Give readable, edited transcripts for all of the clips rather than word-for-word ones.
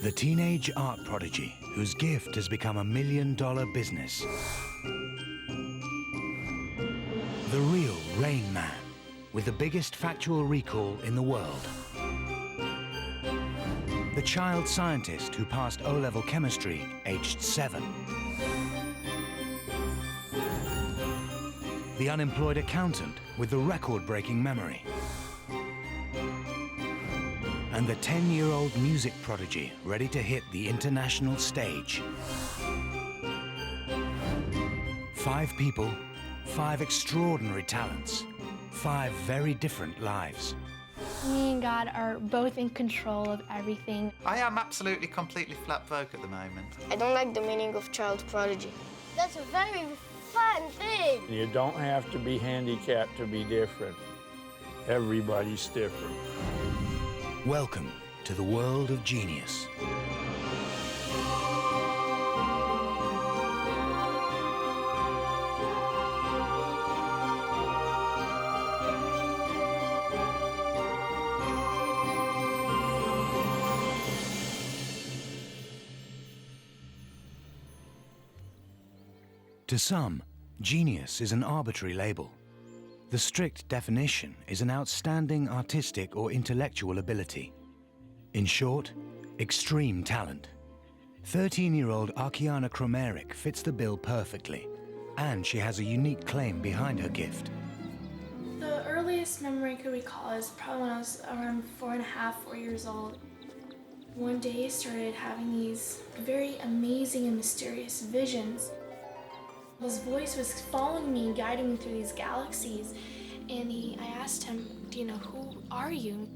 The teenage art prodigy whose gift has become $1 million business. The real Rain Man with the biggest factual recall in the world. The child scientist who passed O-level chemistry aged 7. The unemployed accountant with the record-breaking memory. And the 10-year-old music prodigy ready to hit the international stage. 5 people, 5 extraordinary talents, 5 very different lives. Me and God are both in control of everything. I am absolutely, completely flat broke at the moment. I don't like the meaning of child prodigy. That's a very fun thing. You don't have to be handicapped to be different. Everybody's different. Welcome to the world of genius. To some, genius is an arbitrary label. The strict definition is an outstanding artistic or intellectual ability. In short, extreme talent. 13-year-old Akiana Kramarik fits the bill perfectly, and she has a unique claim behind her gift. The earliest memory I could recall is probably when I was around 4 years old. One day I started having these very amazing and mysterious visions. This voice was following me and guiding me through these galaxies. And I asked him, who are you?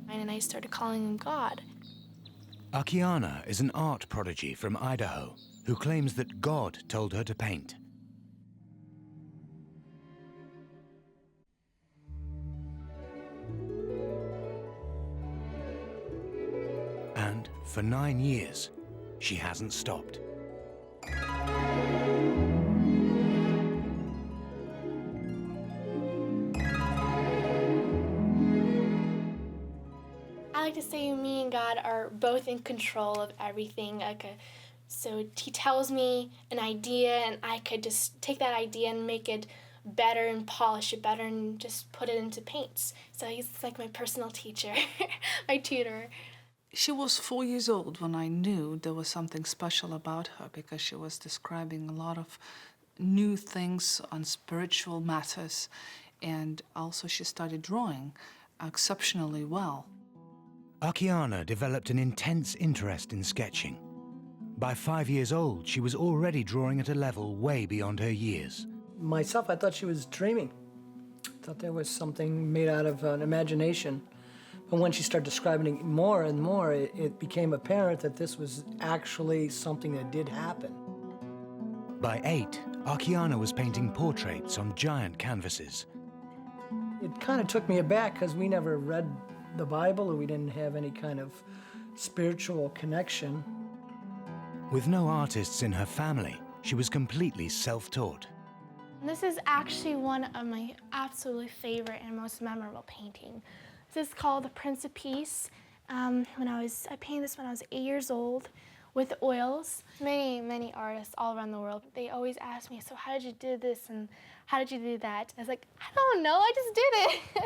And I started calling him God. Akiana is an art prodigy from Idaho who claims that God told her to paint. And for 9 years, she hasn't stopped. I like to say me and God are both in control of everything. So he tells me an idea and I could just take that idea and make it better and polish it better and just put it into paints. So he's like my personal teacher, my tutor. She was 4 years old when I knew there was something special about her because she was describing a lot of new things on spiritual matters, and also she started drawing exceptionally well. Akiana developed an intense interest in sketching. By 5 years old, she was already drawing at a level way beyond her years. Myself, I thought she was dreaming. I thought there was something made out of an imagination. But when she started describing it more and more, it became apparent that this was actually something that did happen. By 8, Akiana was painting portraits on giant canvases. It kind of took me aback because we never read the Bible, or we didn't have any kind of spiritual connection. With no artists in her family, she was completely self-taught. This is actually one of my absolutely favorite and most memorable painting. This is called The Prince of Peace. I painted this when I was 8 years old with oils. Many artists all around the world, they always ask me, so how did you do this and how did you do that? I was like, I don't know, I just did it.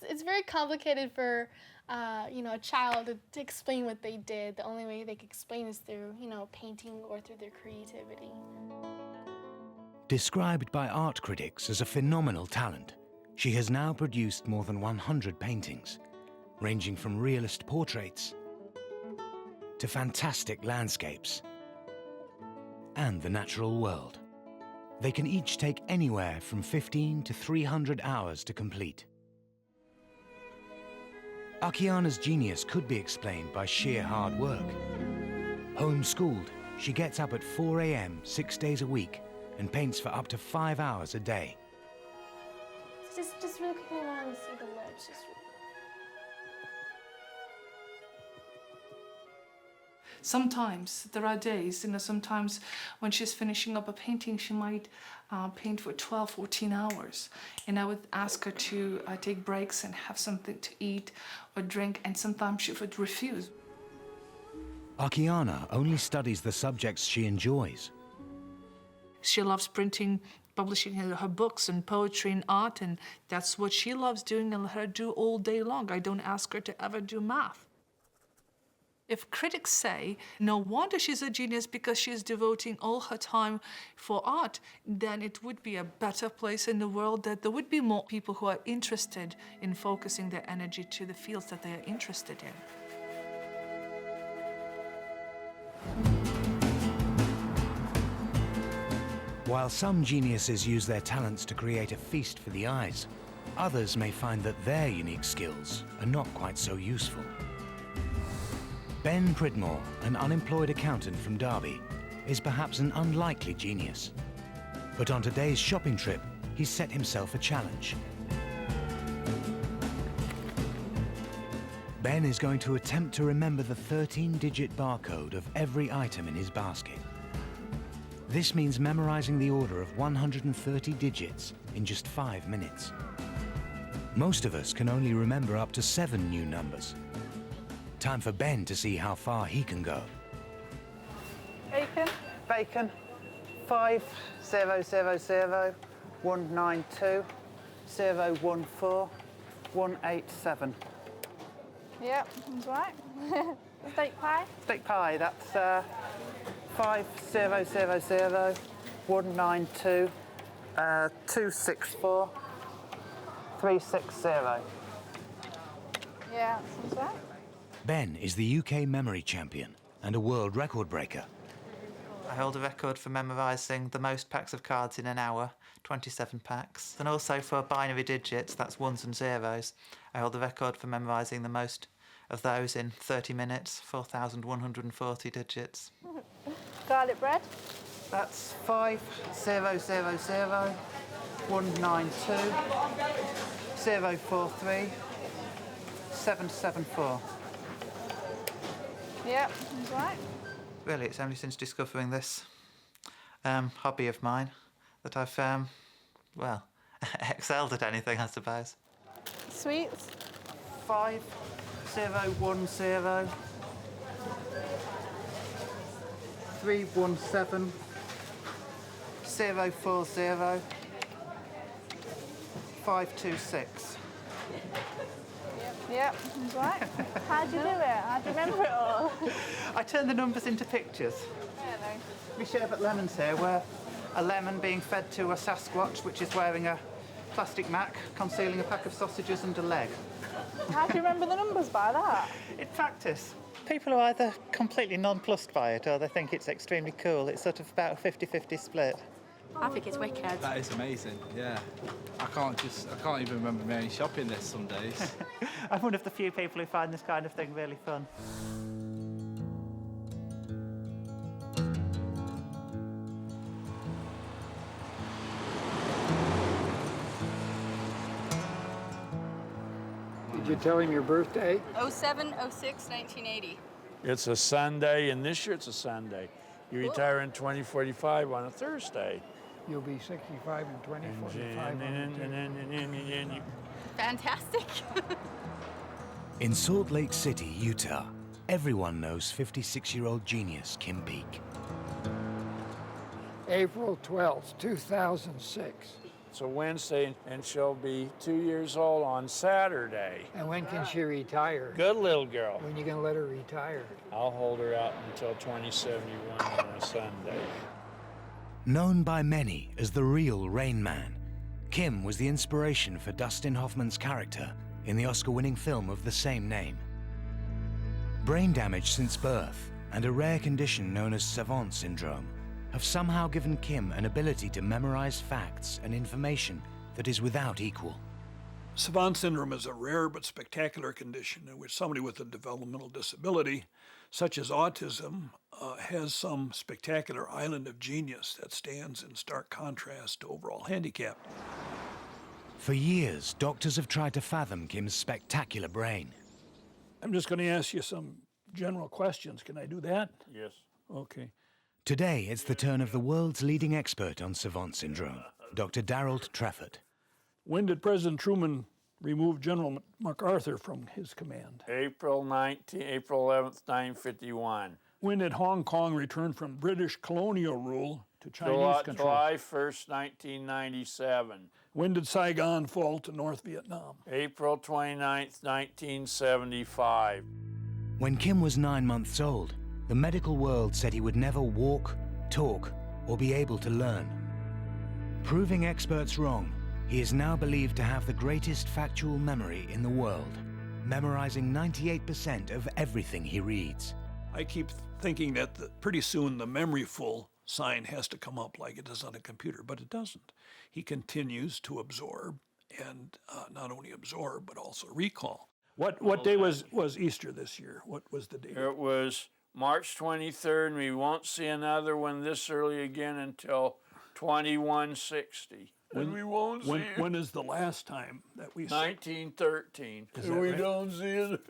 It's very complicated for a child to explain what they did. The only way they can explain is through painting or through their creativity. Described by art critics as a phenomenal talent, she has now produced more than 100 paintings, ranging from realist portraits to fantastic landscapes and the natural world. They can each take anywhere from 15 to 300 hours to complete. Akiana's genius could be explained by sheer hard work. Homeschooled, she gets up at 4 a.m. 6 days a week and paints for up to 5 hours a day. Just really quickly, I want to see the lips. Sometimes there are days, sometimes when she's finishing up a painting, she might paint for 12, 14 hours. And I would ask her to take breaks and have something to eat or drink, and sometimes she would refuse. Akiana only studies the subjects she enjoys. She loves printing, publishing her books and poetry and art, and that's what she loves doing and let her do all day long. I don't ask her to ever do math. If critics say, no wonder she's a genius because she's devoting all her time for art, then it would be a better place in the world, that there would be more people who are interested in focusing their energy to the fields that they are interested in. While some geniuses use their talents to create a feast for the eyes, others may find that their unique skills are not quite so useful. Ben Pridmore, an unemployed accountant from Derby, is perhaps an unlikely genius. But on today's shopping trip, he's set himself a challenge. Ben is going to attempt to remember the 13-digit barcode of every item in his basket. This means memorizing the order of 130 digits in just 5 minutes. Most of us can only remember up to 7 new numbers. Time for Ben to see how far he can go. Bacon. Bacon, 5000 192 014 187. Yep, that's right. Steak pie. Steak pie, that's 5000 192 264 360. Yeah, sounds right. Ben is the UK memory champion and a world record breaker. I hold a record for memorising the most packs of cards in an hour, 27 packs. And also for binary digits, that's ones and zeros, I hold the record for memorising the most of those in 30 minutes, 4,140 digits. Garlic bread. That's 5000 192 043 774. Yep, that's right. Really, it's only since discovering this hobby of mine that I've, well, excelled at anything, I suppose. Sweets. 5010 317 040 526. Yep, that's right. How'd you do it? How'd you remember it all? I turn the numbers into pictures. Really? We sherbet lemons here, where a lemon being fed to a Sasquatch, which is wearing a plastic mac, concealing a pack of sausages and a leg. How do you remember the numbers by that? It's practice. People are either completely nonplussed by it or they think it's extremely cool. It's sort of about a 50-50 split. I think it's wicked. That is amazing, yeah. I can't even remember me shopping this some days. I'm one of the few people who find this kind of thing really fun. Did you tell him your birthday? 07/06/1980. It's a Sunday, and this year it's a Sunday. You retire in 2045 on a Thursday. You'll be 65 in 2045. Fantastic. In Salt Lake City, Utah, everyone knows 56-year-old genius Kim Peek. April 12th, 2006. It's a Wednesday, and she'll be 2 years old on Saturday. And when can she retire? Good little girl. When are you going to let her retire? I'll hold her out until 2071 on a Sunday. Known by many as the real Rain Man, Kim was the inspiration for Dustin Hoffman's character in the Oscar-winning film of the same name. Brain damage since birth and a rare condition known as Savant syndrome have somehow given Kim an ability to memorize facts and information that is without equal. Savant syndrome is a rare but spectacular condition in which somebody with a developmental disability, such as autism, has some spectacular island of genius that stands in stark contrast to overall handicap. For years, doctors have tried to fathom Kim's spectacular brain. I'm just going to ask you some general questions. Can I do that? Yes. Okay. Today, it's the turn of the world's leading expert on Savant syndrome, Dr. Darrell Treffert. When did President Truman remove General MacArthur from his command? April 11th, 1951. When did Hong Kong return from British colonial rule to Chinese control? July 1st, 1997. When did Saigon fall to North Vietnam? April 29th, 1975. When Kim was 9 months old, the medical world said he would never walk, talk, or be able to learn. Proving experts wrong, he is now believed to have the greatest factual memory in the world, memorizing 98% of everything he reads. I keep thinking that pretty soon the memory full sign has to come up like it does on a computer, but it doesn't. He continues to absorb, and not only absorb, but also recall. What day was Easter this year? What was the date? It was March 23rd, and we won't see another one this early again until 2160. And we won't see it. When is the last time that we 1913. Is that We right? don't see it.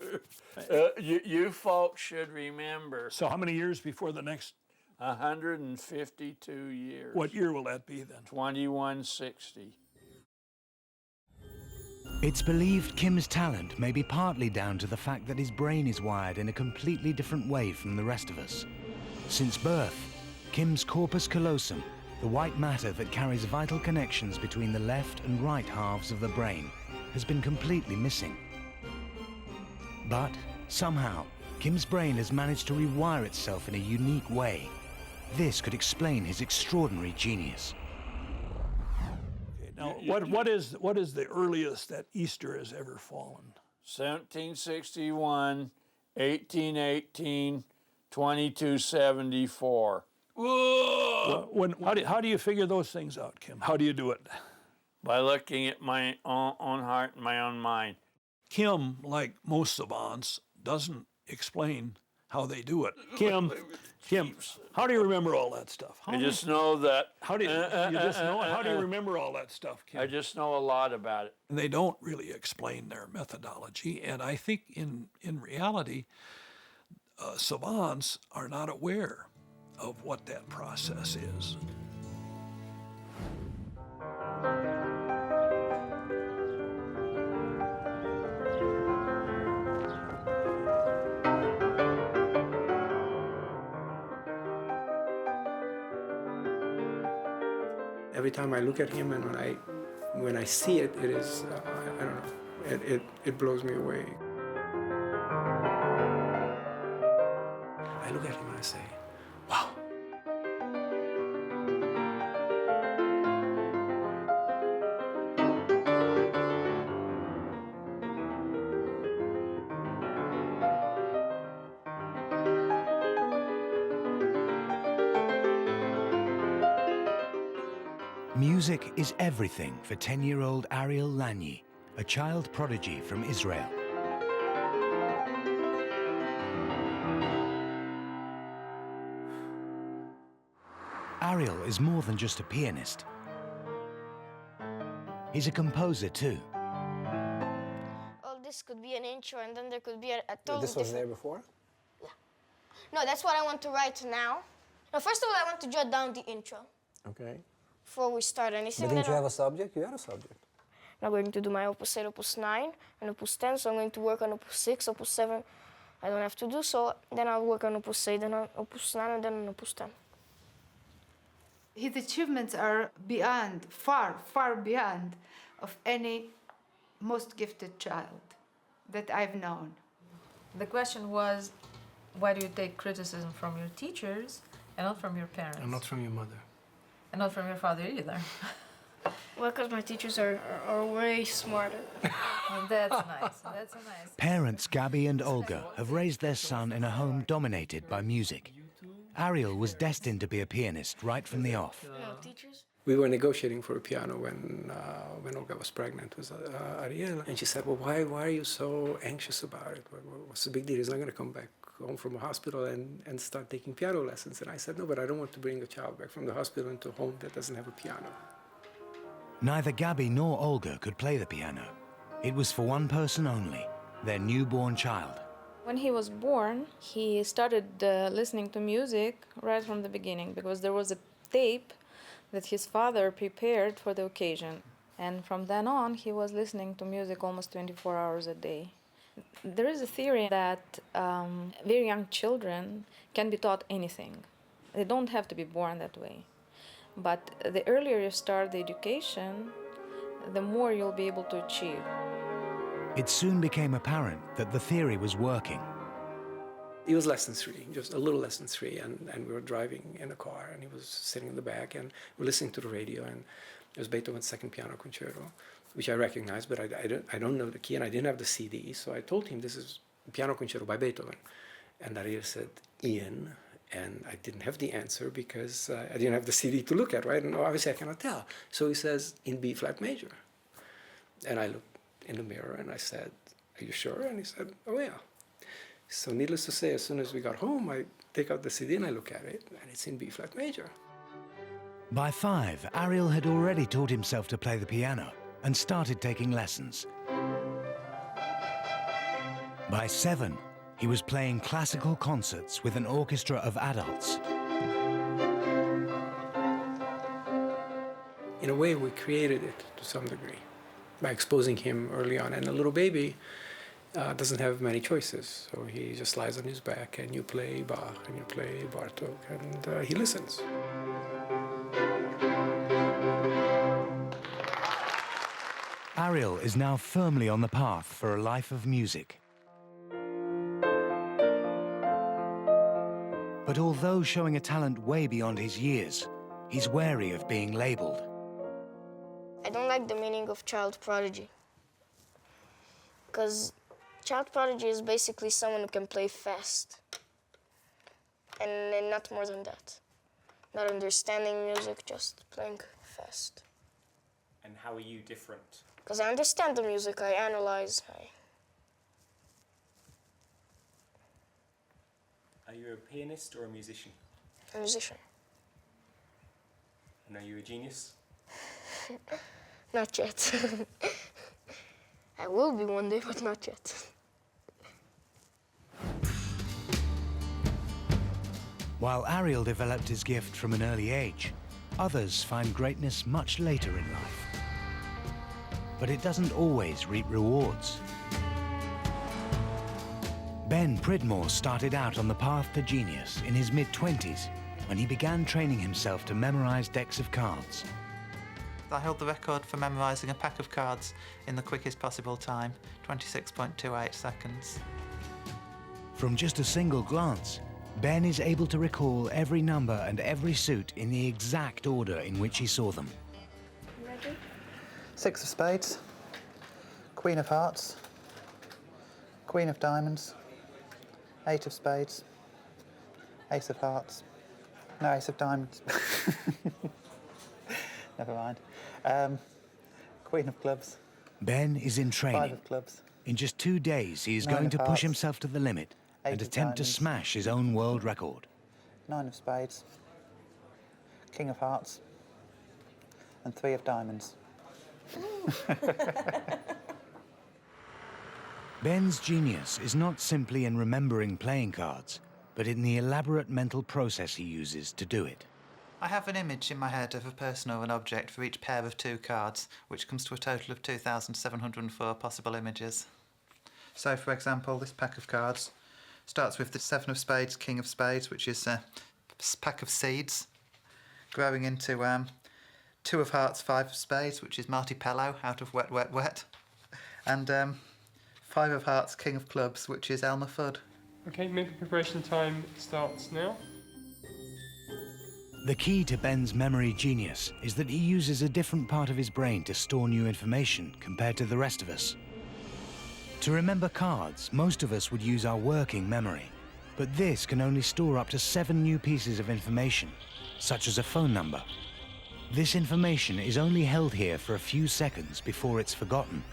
You folks should remember. So how many years before the next? 152 years. What year will that be then? 2160. It's believed Kim's talent may be partly down to the fact that his brain is wired in a completely different way from the rest of us. Since birth, Kim's corpus callosum, the white matter that carries vital connections between the left and right halves of the brain, has been completely missing. But somehow, Kim's brain has managed to rewire itself in a unique way. This could explain his extraordinary genius. Okay, now, what is the earliest that Easter has ever fallen? 1761, 1818, 2274. Whoa! How do you figure those things out, Kim? How do you do it? By looking at my own heart and my own mind. Kim, like most savants, doesn't explain how they do it. Kim, how do you remember all that stuff? I just know that. How do you just know it? How do you remember all that stuff, Kim? I just know a lot about it. And they don't really explain their methodology, and I think in reality, savants are not aware of what that process is. Every time I look at him and when I see it, it is, I don't know, it blows me away. I look at him and I say, wow. Music is everything for 10-year-old Ariel Lanyi, a child prodigy from Israel. Ariel is more than just a pianist. He's a composer too. Well, this could be an intro, and then there could be a totally This was different... there before? Yeah. No, that's what I want to write now. No, first of all, I want to jot down the intro Okay. before we start anything. But didn't you have a subject? You had a subject. I'm going to do my Opus 8, Opus 9, and Opus 10, so I'm going to work on Opus 6, Opus 7. I don't have to do so. Then I'll work on Opus 8, then on Opus 9, and then on Opus 10. His achievements are beyond, far, far beyond of any most gifted child that I've known. The question was, why do you take criticism from your teachers and not from your parents? And not from your mother. And not from your father either. Well, because my teachers are way smarter. Well, that's nice. That's nice. Parents Gabby and Olga have raised their son in a home dominated by music. Ariel was destined to be a pianist right from the off. We were negotiating for a piano when Olga was pregnant with Ariel, and she said, "Well, why are you so anxious about it? What's the big deal? He's not going to come back home from a hospital and start taking piano lessons." And I said, "No, but I don't want to bring a child back from the hospital into a home that doesn't have a piano." Neither Gabby nor Olga could play the piano. It was for one person only, their newborn child. When he was born, he started listening to music right from the beginning because there was a tape that his father prepared for the occasion. And from then on, he was listening to music almost 24 hours a day. There is a theory that very young children can be taught anything. They don't have to be born that way. But the earlier you start the education, the more you'll be able to achieve. It soon became apparent that the theory was working. He was less than 3, just a little less than 3, and we were driving in a car, and he was sitting in the back, and we're listening to the radio, and it was Beethoven's Second Piano Concerto, which I recognized, but I don't know the key, and I didn't have the CD, so I told him this is Piano Concerto by Beethoven. And Ariel said, Ian, and I didn't have the answer because I didn't have the CD to look at, right? And obviously I cannot tell. So he says, in B flat major. And I looked in the mirror and I said, are you sure? And he said, oh yeah. So needless to say, as soon as we got home, I take out the CD and I look at it, and it's in B flat major. By 5, Ariel had already taught himself to play the piano and started taking lessons. By 7, he was playing classical concerts with an orchestra of adults. In a way, we created it to some degree by exposing him early on. And a little baby doesn't have many choices. So he just lies on his back, and you play Bach, and you play Bartók, and he listens. Ariel is now firmly on the path for a life of music. But although showing a talent way beyond his years, he's wary of being labeled. I don't like the meaning of child prodigy. Because child prodigy is basically someone who can play fast. And not more than that. Not understanding music, just playing fast. And how are you different? Because I understand the music, I analyze. Are you a pianist or a musician? A musician. And are you a genius? Not yet. I will be one day, but not yet. While Ariel developed his gift from an early age, others find greatness much later in life. But it doesn't always reap rewards. Ben Pridmore started out on the path to genius in his mid-20s when he began training himself to memorize decks of cards. I held the record for memorising a pack of cards in the quickest possible time, 26.28 seconds. From just a single glance, Ben is able to recall every number and every suit in the exact order in which he saw them. Ready? 6 of spades, Queen of hearts, Queen of diamonds, 8 of spades, Ace of hearts, no, Ace of diamonds. Never mind. Queen of clubs. Ben is in training. 5 of clubs. In just 2 days, he is 9 going of to push hearts. himself to the limit 8 and of attempt to diamonds. smash his own world record. 9 of spades, King of hearts, and 3 of diamonds. Ben's genius is not simply in remembering playing cards, but in the elaborate mental process he uses to do it. I have an image in my head of a person or an object for each pair of 2 cards, which comes to a total of 2,704 possible images. So, for example, this pack of cards starts with the 7 of spades, King of spades, which is a pack of seeds, growing into 2 of hearts, 5 of spades, which is Marty Pello out of Wet, Wet, Wet, and 5 of hearts, King of clubs, which is Elmer Fudd. Okay, mental preparation time starts now. The key to Ben's memory genius is that he uses a different part of his brain to store new information compared to the rest of us. To remember cards, most of us would use our working memory, but this can only store up to 7 new pieces of information, such as a phone number. This information is only held here for a few seconds before it's forgotten.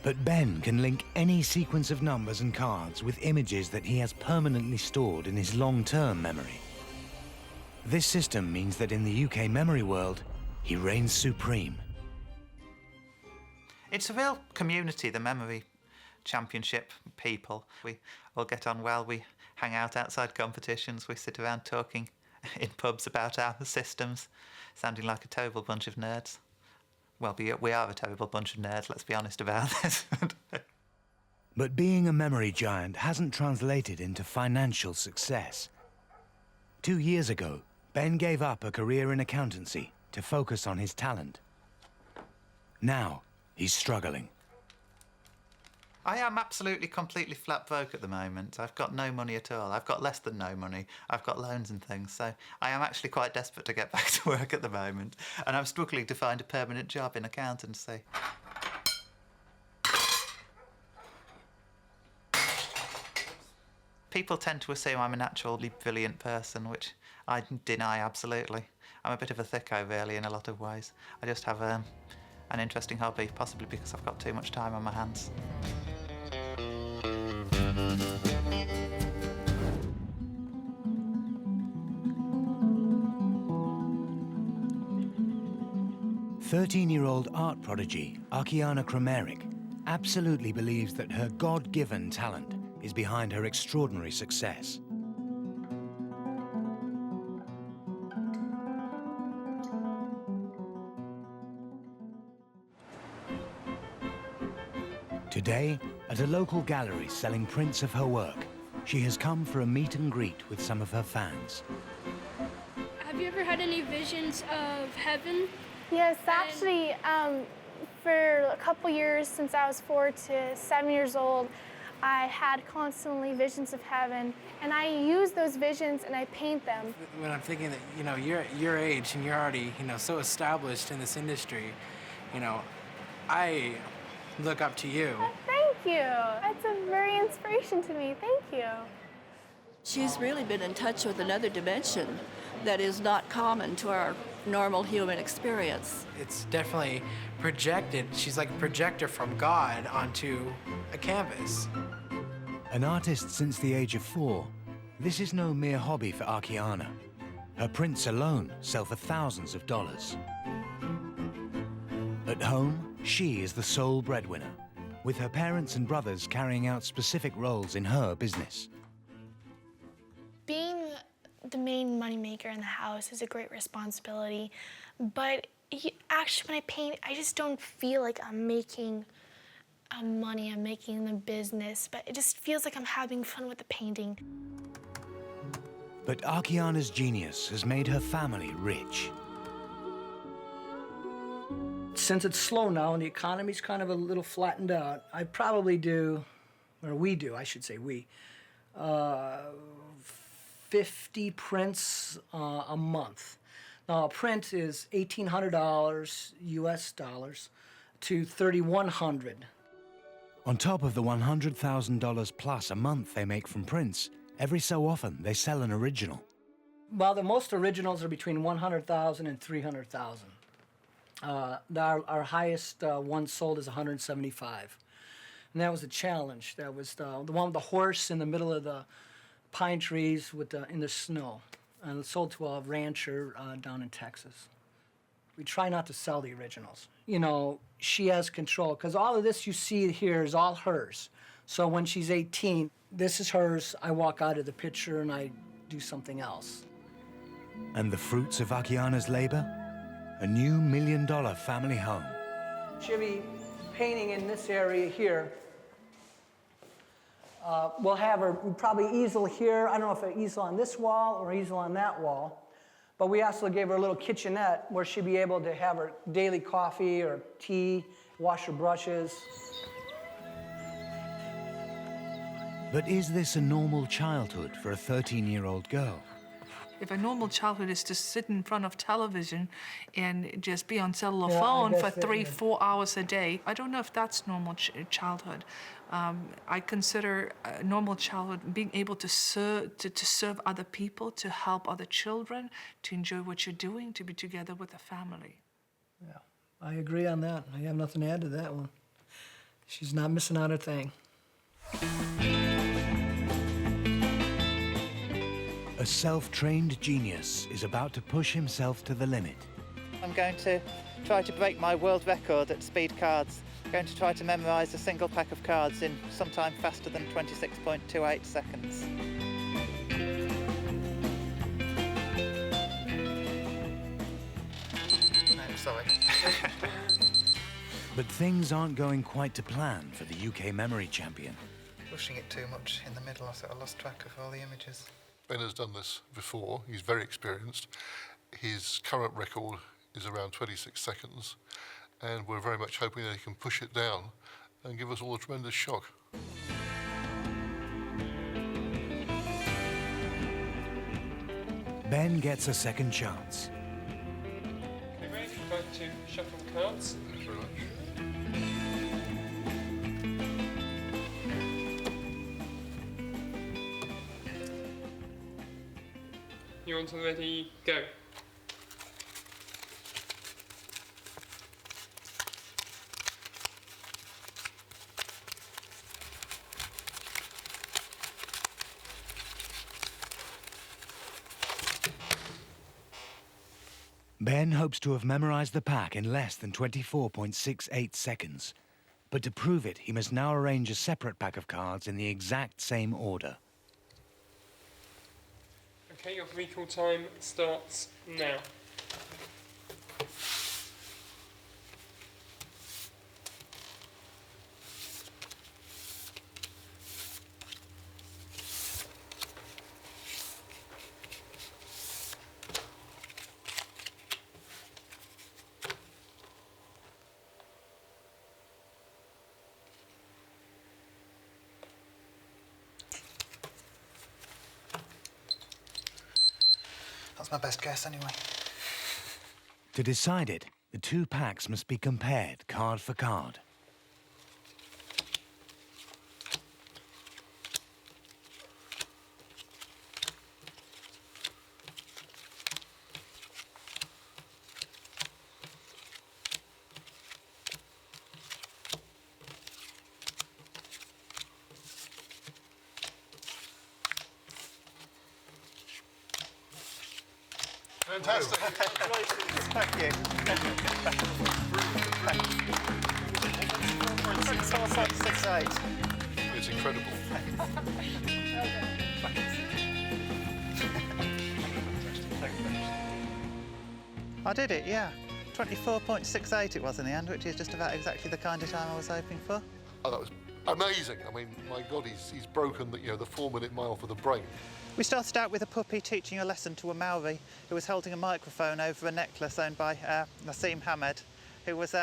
But Ben can link any sequence of numbers and cards with images that he has permanently stored in his long-term memory. This system means that in the UK memory world, he reigns supreme. It's a real community, the memory championship people. We all get on well, we hang out outside competitions, we sit around talking in pubs about our systems, sounding like a terrible bunch of nerds. Well, we are a terrible bunch of nerds, let's be honest about this. But being a memory giant hasn't translated into financial success. 2 years ago, Ben gave up a career in accountancy to focus on his talent. Now, he's struggling. I am absolutely, completely flat broke at the moment. I've got no money at all. I've got less than no money. I've got loans and things, so I am actually quite desperate to get back to work at the moment. And I'm struggling to find a permanent job in accountancy. People tend to assume I'm a naturally brilliant person, which I deny absolutely. I'm a bit of a thicko, really, in a lot of ways. I just have an interesting hobby, possibly because I've got too much time on my hands. "13-year-old art prodigy Akiana Kramarik absolutely believes that her God-given talent is behind her extraordinary success. Today, at a local gallery selling prints of her work, she has come for a meet and greet with some of her fans. Have you ever had any visions of heaven? Yes, actually, for a couple years since I was 4 to 7 years old, I had constantly visions of heaven, and I use those visions and I paint them. When I'm thinking that, you know, you're at your age and you're already, you know, so established in this industry, you know, I look up to you. Oh, thank you. That's a very inspiration to me. Thank you. She's really been in touch with another dimension that is not common to our normal human experience. It's definitely projected. She's like a projector from God onto a canvas. An artist since the age of 4, this is no mere hobby for Akiana. Her prints alone sell for thousands of dollars. At home, she is the sole breadwinner, with her parents and brothers carrying out specific roles in her business. Being the main moneymaker in the house is a great responsibility, but actually when I paint, I just don't feel like I'm making money, I'm making the business, but it just feels like I'm having fun with the painting. But Akiana's genius has made her family rich. Since it's slow now and the economy's kind of a little flattened out, I probably do, or we do, I should say we, 50 prints a month. Now, a print is $1,800 US dollars to $3,100. On top of the $100,000 plus a month they make from prints, every so often they sell an original. Well, the most originals are between $100,000 and $300,000. Our highest one sold is $175, and that was a challenge. That was the one with the horse in the middle of the pine trees with in the snow, and it sold to a rancher down in Texas. We try not to sell the originals. You know, she has control, because all of this you see here is all hers. So when she's 18, this is hers. I walk out of the picture and I do something else. And the fruits of Akiana's labor? A new $1 million family home. She'll be painting in this area here. We'll have her probably easel here. I don't know if an easel on this wall or easel on that wall. But we also gave her a little kitchenette where she'd be able to have her daily coffee or tea, wash her brushes. But is this a normal childhood for a 13-year-old girl? If a normal childhood is to sit in front of television and just be on cellular Yeah, phone I for guess 3-4 hours a day, I don't know if that's normal childhood. I consider a normal childhood being able to serve other people, to help other children, to enjoy what you're doing, to be together with a family. Yeah, I agree on that. I have nothing to add to that one. She's not missing out a thing. A self-trained genius is about to push himself to the limit. I'm going to try to break my world record at speed cards. I'm going to try to memorise a single pack of cards in sometime faster than 26.28 seconds. No, sorry. But things aren't going quite to plan for the UK memory champion. Pushing it too much in the middle, I sort of lost track of all the images. Ben has done this before. He's very experienced. His current record is around 26 seconds, and we're very much hoping that he can push it down and give us all a tremendous shock. Ben gets a second chance. Okay, ready? We're going to shuffle the cards. Thanks very much. You're on to the ready, go. Ben hopes to have memorized the pack in less than 24.68 seconds. But to prove it, he must now arrange a separate pack of cards in the exact same order. Okay, your recall time starts now. That's my best guess anyway. To decide it, the two packs must be compared card for card. Fantastic. Thank you. 24.68. It's incredible. I did it, yeah. 24.68 it was in the end, which is just about exactly the kind of time I was hoping for. Oh, that was amazing. I mean, my God, he's broken the 4-minute mile for the brain. We started out with a puppy teaching a lesson to a Maori who was holding a microphone over a necklace owned by Nassim Hamed, who was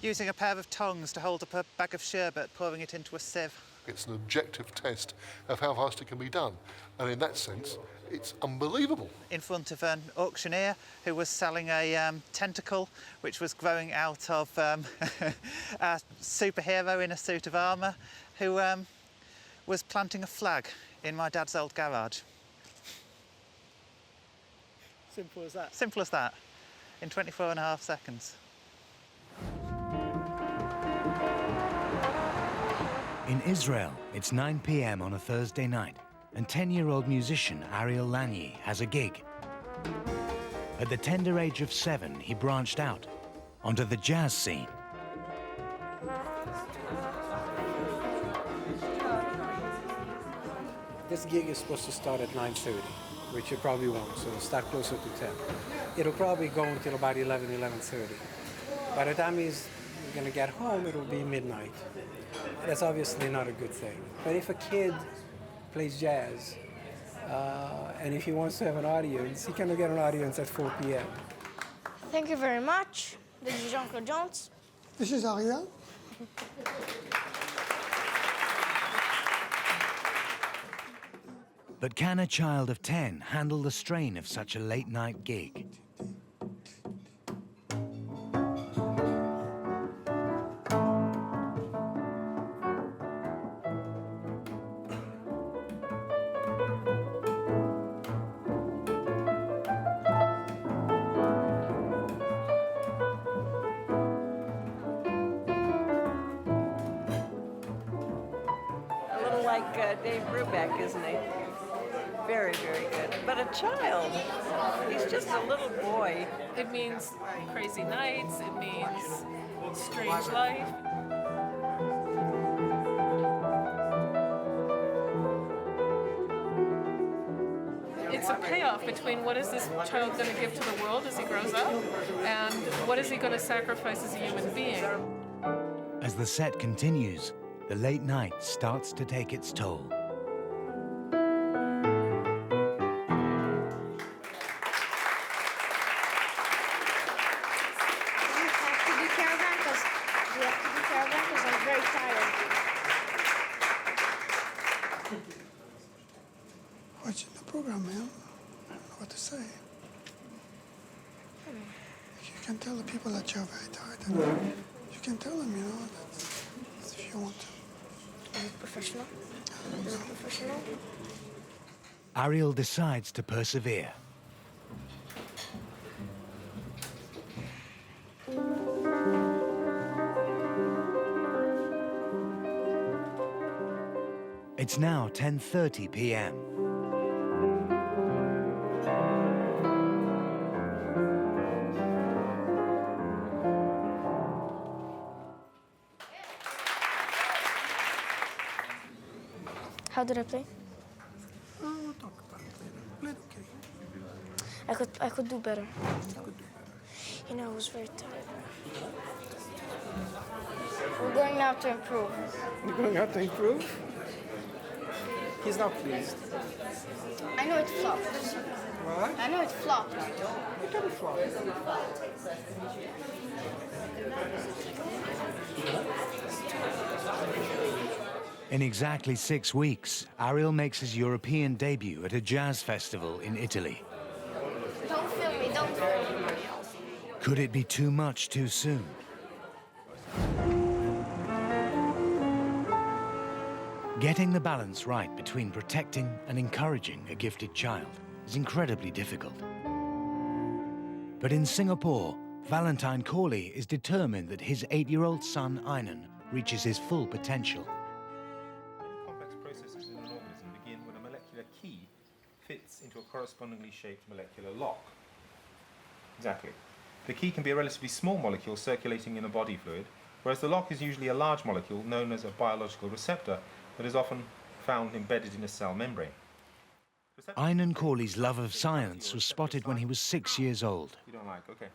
using a pair of tongs to hold up a bag of sherbet, pouring it into a sieve. It's an objective test of how fast it can be done. And in that sense, it's unbelievable. In front of an auctioneer who was selling a tentacle which was growing out of a superhero in a suit of armour who was planting a flag in my dad's old garage. Simple as that. Simple as that, in 24.5 seconds. In Israel, it's 9 p.m. on a Thursday night, and 10-year-old musician Ariel Lanyi has a gig. At the tender age of 7, he branched out onto the jazz scene. This gig is supposed to start at 9:30, which it probably won't, so it'll start closer to 10. It'll probably go until about 11:30. By the time he's going to get home, it'll be midnight. That's obviously not a good thing. But if a kid plays jazz, and if he wants to have an audience, he can get an audience at 4 p.m. Thank you very much. This is Jean-Claude Jones. This is Ariel. But can a child of 10 handle the strain of such a late-night gig? A little like Dave Brubeck, isn't he? Very, very good. But a child, he's just a little boy. It means crazy nights, it means strange life. it's a payoff between what is this child going to give to the world as he grows up, and what is he going to sacrifice as a human being. As the set continues, the late night starts to take its toll. Watching the program, man. I don't know what to say. You can tell the people that you're very tired. And you can tell them, you know, that's if you want to. Is it professional? Is it professional? Ariel decides to persevere. It's now 10:30 p.m. How did I play? We'll talk about it later. Played okay. I could do better. You know, I was very tired. We're going now to improve. You're going out to improve? He's not pleased. I know it flopped. What? I know it flopped. What kind of flop? In exactly 6 weeks, Ariel makes his European debut at a jazz festival in Italy. Don't film me, don't film me. Could it be too much too soon? Getting the balance right between protecting and encouraging a gifted child is incredibly difficult. But in Singapore, Einan Cawley is determined that his 8-year-old son, Einan, reaches his full potential. Complex processes in an organism begin when a molecular key fits into a correspondingly shaped molecular lock. Exactly. The key can be a relatively small molecule circulating in a body fluid, whereas the lock is usually a large molecule known as a biological receptor that is often found embedded in a cell membrane. Einan Cawley's love of science was spotted when he was 6 years old.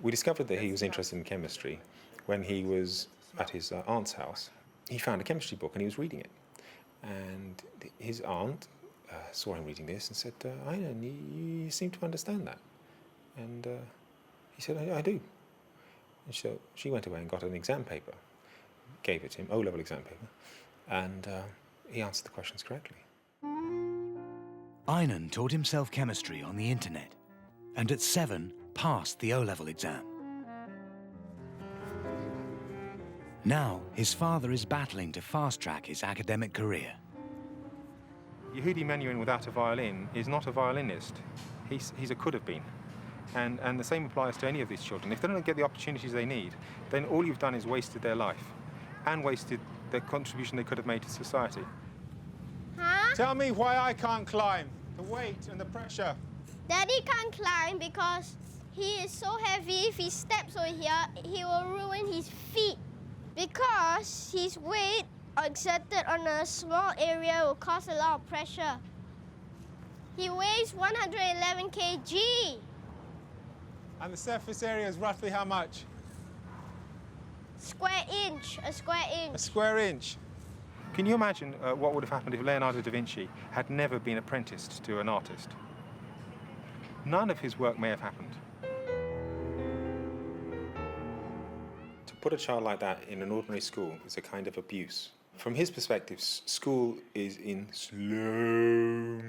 We discovered that he was interested in chemistry when he was at his aunt's house. He found a chemistry book and he was reading it. And his aunt saw him reading this and said, Einan, you seem to understand that. And he said, I do. And so she went away and got an exam paper, gave it to him, O-level exam paper, and he answered the questions correctly. Einan taught himself chemistry on the internet, and at 7 passed the O-level exam. Now, his father is battling to fast-track his academic career. Yehudi Menuhin without a violin is not a violinist. He's a could-have-been. And the same applies to any of these children. If they don't get the opportunities they need, then all you've done is wasted their life and wasted the contribution they could have made to society. Huh? Tell me why I can't climb. The weight and the pressure. Daddy can't climb because he is so heavy. If he steps over here, he will ruin his feet. Because his weight exerted on a small area will cause a lot of pressure. He weighs 111 kg. And the surface area is roughly how much? Square inch, a square inch. A square inch. Can you imagine what would have happened if Leonardo da Vinci had never been apprenticed to an artist? None of his work may have happened. To put a child like that in an ordinary school is a kind of abuse. From his perspective, school is in slow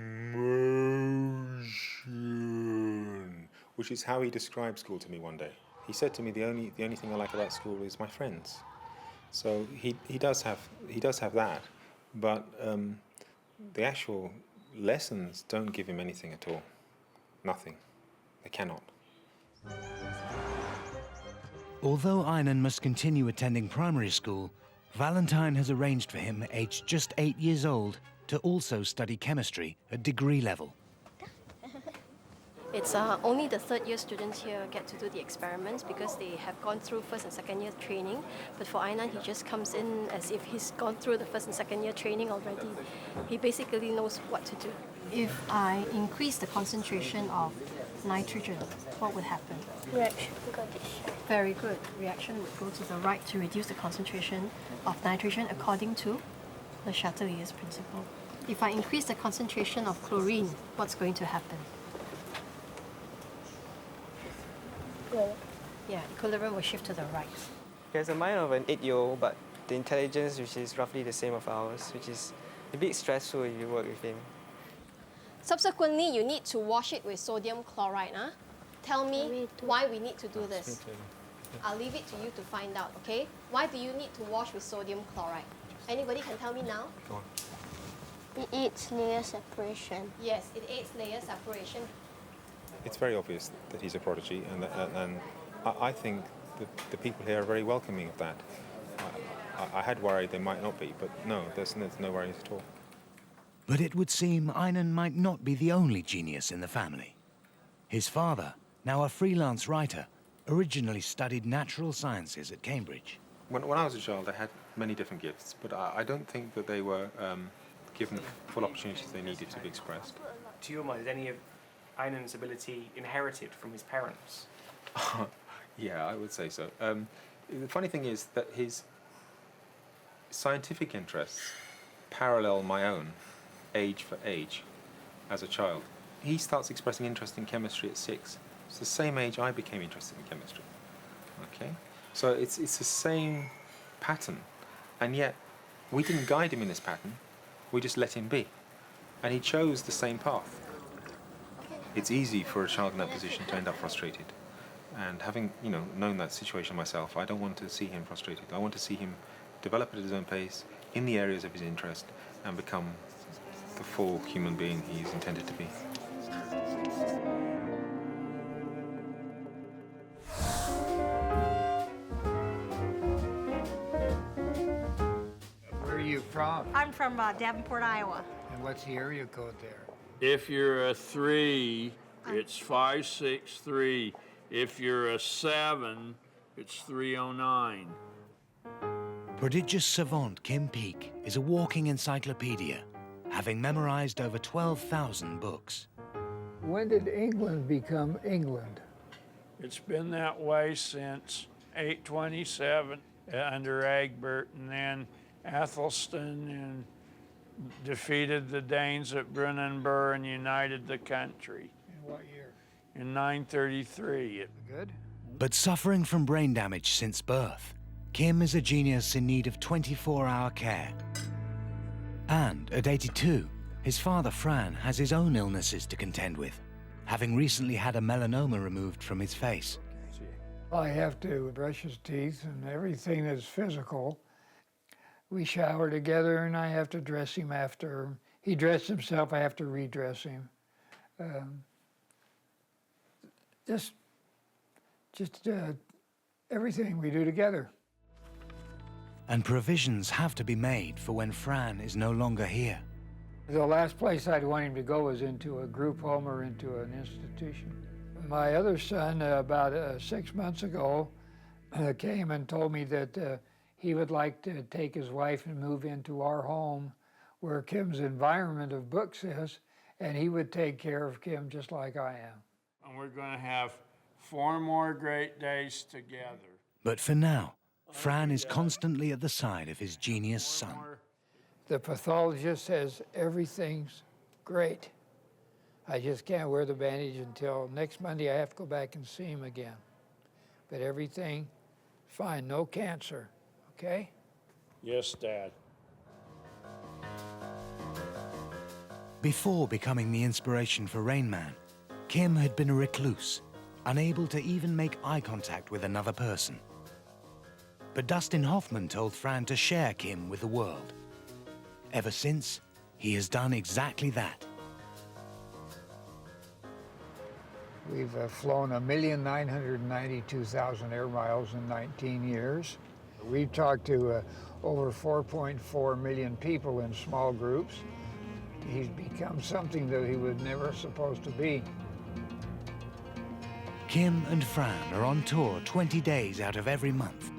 motion, which is how he described school to me one day. He said to me, the only thing I like about school is my friends. So he does have that, but the actual lessons don't give him anything at all. Nothing. They cannot. Although Einan must continue attending primary school, Valentine has arranged for him, aged just 8 years old, to also study chemistry at degree level. It's only the third-year students here get to do the experiments because they have gone through first and second-year training. But for Einan, he just comes in as if he's gone through the first and second-year training already. He basically knows what to do. If I increase the concentration of nitrogen, what would happen? Reaction. Very good. Reaction would go to the right to reduce the concentration of nitrogen according to the Chateliers principle. If I increase the concentration of chlorine, what's going to happen? Yeah, equilibrium will shift to the right. He has the mind of an 8-year-old, but the intelligence which is roughly the same of ours, which is a bit stressful if you work with him. Subsequently, you need to wash it with sodium chloride. Huh? Tell me why we need to do this. I'll leave it to you to find out, okay? Why do you need to wash with sodium chloride? Anybody can tell me now? Go on. It aids layer separation. Yes, it aids layer separation. It's very obvious that he's a prodigy, and I think that the people here are very welcoming of that. I had worried they might not be, but no, there's no worries at all. But it would seem Einan might not be the only genius in the family. His father, now a freelance writer, originally studied natural sciences at Cambridge. When I was a child, I had many different gifts, but I don't think that they were given the full opportunities they needed to be expressed. To your mind, is any of Einan's ability inherited from his parents? Yeah, I would say so. The funny thing is that his scientific interests parallel my own, age for age, as a child. He starts expressing interest in chemistry at 6. It's the same age I became interested in chemistry. Okay? So it's the same pattern, and yet we didn't guide him in this pattern, we just let him be. And he chose the same path. It's easy for a child in that position to end up frustrated. And having, known that situation myself, I don't want to see him frustrated. I want to see him develop at his own pace, in the areas of his interest, and become the full human being he's intended to be. Where are you from? I'm from Davenport, Iowa. And what's the area code there? If you're a 3, it's 563. If you're a 7, it's 309. Prodigious savant Kim Peek is a walking encyclopedia, having memorized over 12,000 books. When did England become England? It's been that way since 827 under Egbert, and then Athelstan defeated the Danes at Brunanburh and united the country. In what year? In 933. Good. But suffering from brain damage since birth, Kim is a genius in need of 24-hour care. And at 82, his father Fran has his own illnesses to contend with, having recently had a melanoma removed from his face. I have to brush his teeth and everything that's physical. We shower together and I have to dress him after. He dressed himself, I have to redress him. Just everything we do together. And provisions have to be made for when Fran is no longer here. The last place I'd want him to go is into a group home or into an institution. My other son, about 6 months ago, came and told me that he would like to take his wife and move into our home where Kim's environment of books is, and he would take care of Kim just like I am. And we're going to have 4 more great days together. But for now, Fran is constantly at the side of his genius son. The pathologist says everything's great. I just can't wear the bandage until next Monday. I have to go back and see him again. But everything fine, no cancer, okay? Yes, Dad. Before becoming the inspiration for Rain Man, Kim had been a recluse, unable to even make eye contact with another person. But Dustin Hoffman told Fran to share Kim with the world. Ever since, he has done exactly that. We've flown 1,992,000 air miles in 19 years. We've talked to over 4.4 million people in small groups. He's become something that he was never supposed to be. Kim and Fran are on tour 20 days out of every month.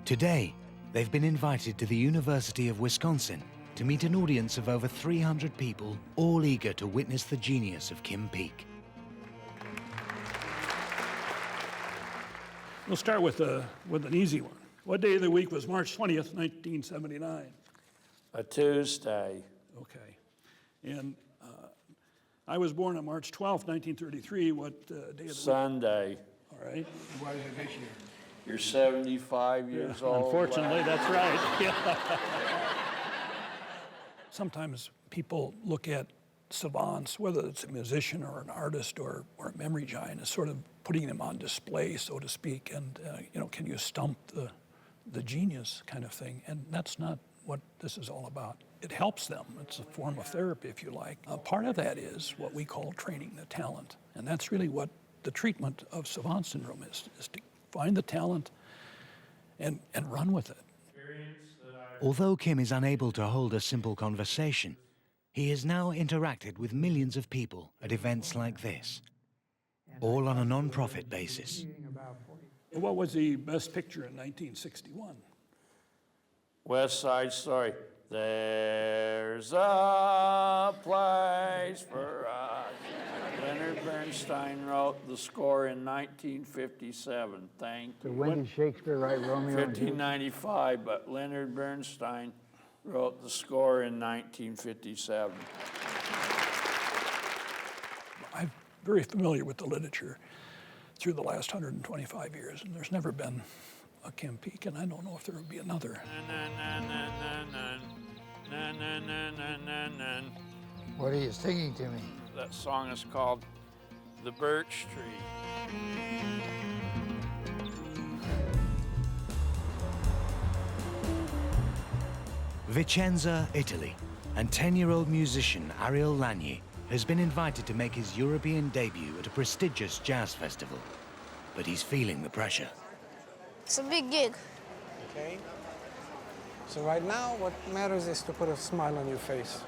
Today, they've been invited to the University of Wisconsin to meet an audience of over 300 people, all eager to witness the genius of Kim Peek. We'll start with an easy one. What day of the week was March 20th, 1979? A Tuesday. Okay. And I was born on March 12th, 1933. What day of the week? Sunday. All right. Why is it this year? You're 75 years old. Unfortunately, that's right. Yeah. Sometimes people look at savants, whether it's a musician or an artist or a memory giant, as sort of putting them on display, so to speak, and can you stump the genius kind of thing? And that's not what this is all about. It helps them. It's a form of therapy, if you like. Part of that is what we call training the talent, and that's really what the treatment of savant syndrome is to find the talent and run with it. Although Kim is unable to hold a simple conversation, he has now interacted with millions of people at events like this, all on a non-profit basis. What was the best picture in 1961? West Side Story. There's a place for us. Leonard Bernstein wrote the score in 1957. Thank you. So when did Shakespeare write Romeo and Juliet? 1595, but Leonard Bernstein wrote the score in 1957. I'm very familiar with the literature through the last 125 years, and there's never been a Kim Peek, and I don't know if there would be another. What are you singing to me? That song is called The Birch Tree. Vicenza, Italy, and 10-year-old musician Ariel Lanyi has been invited to make his European debut at a prestigious jazz festival, but he's feeling the pressure. It's a big gig. Okay. So right now, what matters is to put a smile on your face.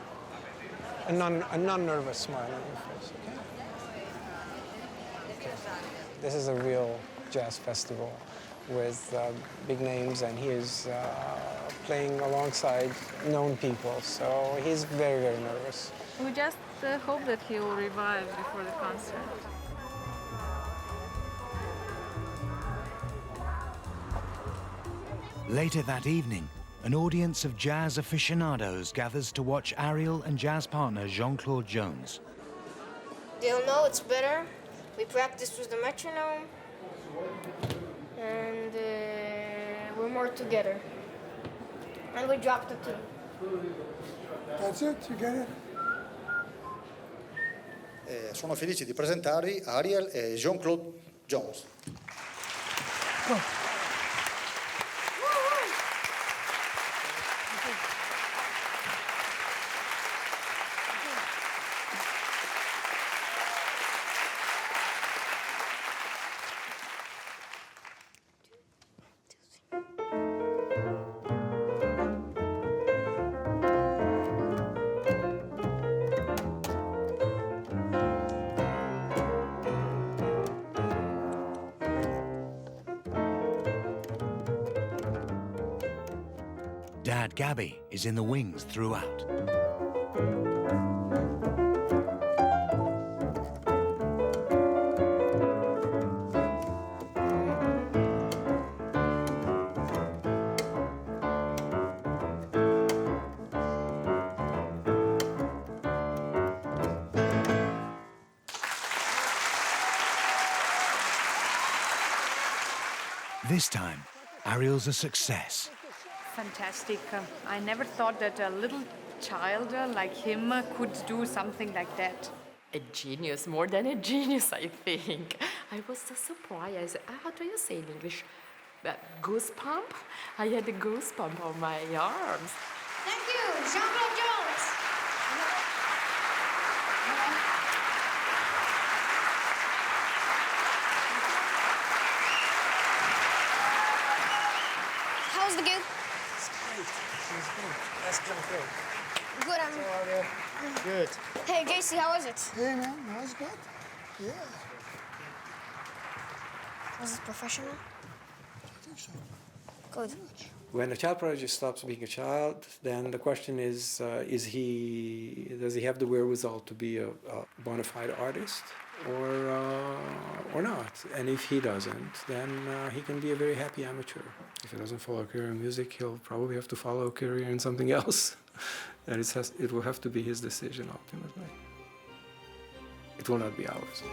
A non-nervous smile on your face, okay? This is a real jazz festival with big names, and he is playing alongside known people, so he's very, very nervous. We just hope that he will revive before the concert. Later that evening, an audience of jazz aficionados gathers to watch Ariel and jazz partner Jean-Claude Jones. They'll know it's better. We practice with the metronome, and we're more together. And we dropped the two. That's it, you get it? Sono felice di presentarvi Ariel e Jean-Claude Jones. Dad Gabby is in the wings throughout. This time, Ariel's a success. Fantastic. I never thought that a little child like him could do something like that. A genius, more than a genius, I think. I was so surprised. How do you say in English? Goosebump? I had a goosebump on my arms. Thank you, Jean-Claude Jones. How was the gig? That's great. Good, Good. Hey, JC, how was it? Hey, man, that was good. Yeah. Was it professional? I think so. Good. When a child prodigy stops being a child, then the question is does he have the wherewithal to be a bona fide artist or not? And if he doesn't, then he can be a very happy amateur. If he doesn't follow a career in music, he'll probably have to follow a career in something else. And it will have to be his decision ultimately. It will not be ours.